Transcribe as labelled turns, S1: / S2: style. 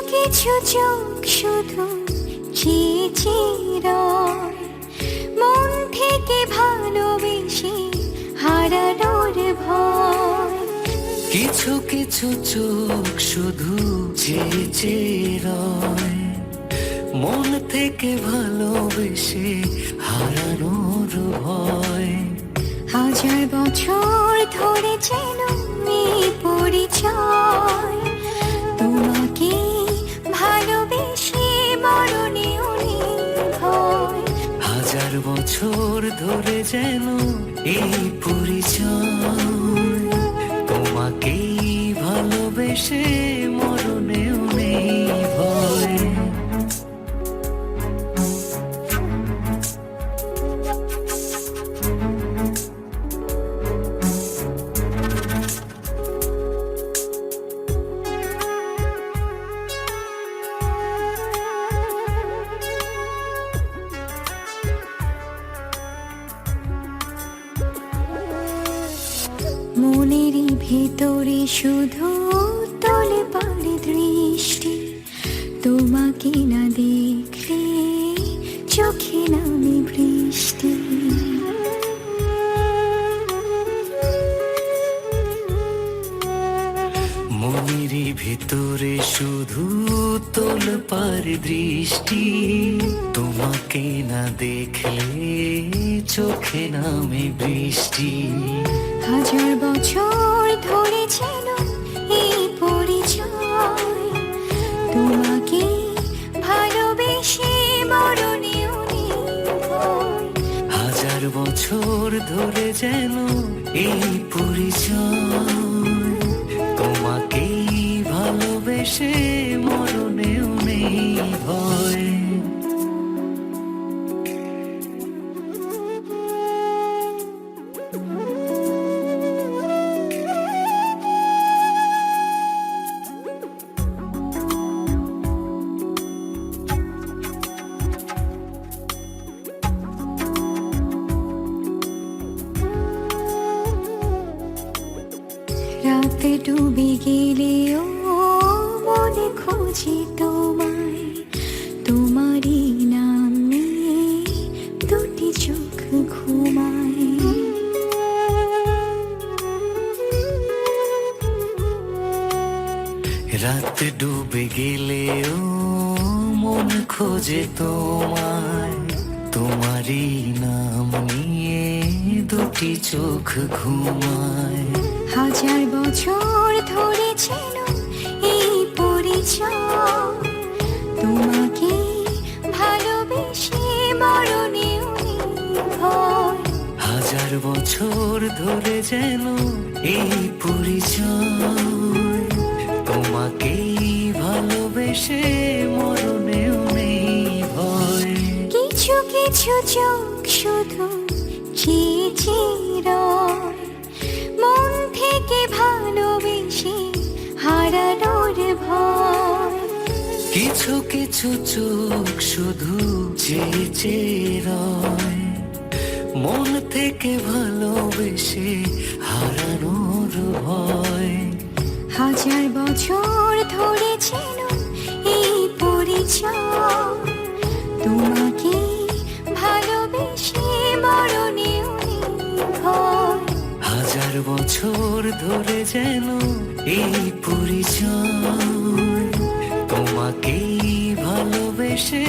S1: কিছু চোখ শুধু চেয়ে চেয়ে রয়, মন থেকে ভালোবেসে হারানোর ভয়।
S2: কিছু কিছু চোখ শুধু চেয়ে চেয়ে রয়, মন থেকে ভালোবেসে হারানোর ভয়।
S1: হাজার বছর ধরে যেন এই পরিচয়, তোমাকে ভালোবেসে মরণেও নেই ভয়।
S2: হাজার বছর ধরে যেন এই পরিচয়, তোমাকেই ভালোবেসে মরণেও নেই ভয়।
S1: মনেরই ভেতরে শুধু তলে পারে দৃষ্টি, তোমাকে না দেখলে চোখে নামে বৃষ্টি।
S2: মনেরই ভিতরে শুধু তোলপার দৃষ্টি, তোমাকে না দেখলে চোখে নামে বৃষ্টি।
S1: হাজার বছর ধরে যেন এই পরিচয়, তোমাকে ভালোবেসে মরণেও নেই ভয়।
S2: হাজার বছর ধরে যেন এই পরিচয়, তোমাকেই ভালোবেসে মরণেও নেই ভয়।
S1: রাতে ডুবে গেলেও মনে খোঁজে তোমায়, তোমারই নাম নিয়ে দুটি চোখ ঘুমায়।
S2: রাত ডুবে গেলেও মন খোঁজে তোমায়, তোমারই নাম নিয়ে দুটি চোখ ঘুমায়।
S1: হাজার বছর ধরে যেন এই পরিচয়, তোমাকে ভালোবেসে মরণেও নেই ভয়।
S2: হাজার বছর ধরে যেন এই পরিচয়, তোমাকেই ভালোবেসে মরণেও নেই ভয়।
S1: কিছু কিছু চোখ শুধু চেয়ে চেয়ে রয়, মন থেকে ভালোবেসে হারানোর ভয়।
S2: কিছু কিছু চোখ শুধু চেয়ে চেয়ে রয়, মন থেকে ভালোবেসে হারানোর ভয়।
S1: হাজার বছর ধরে যেন এই পরিচয়, তোমাকে ভালোবেসে মরণেও নেই ভয়।
S2: হাজার বছর ধরে যেন এই পরিচয়, তোমাকেই ভালোবেসে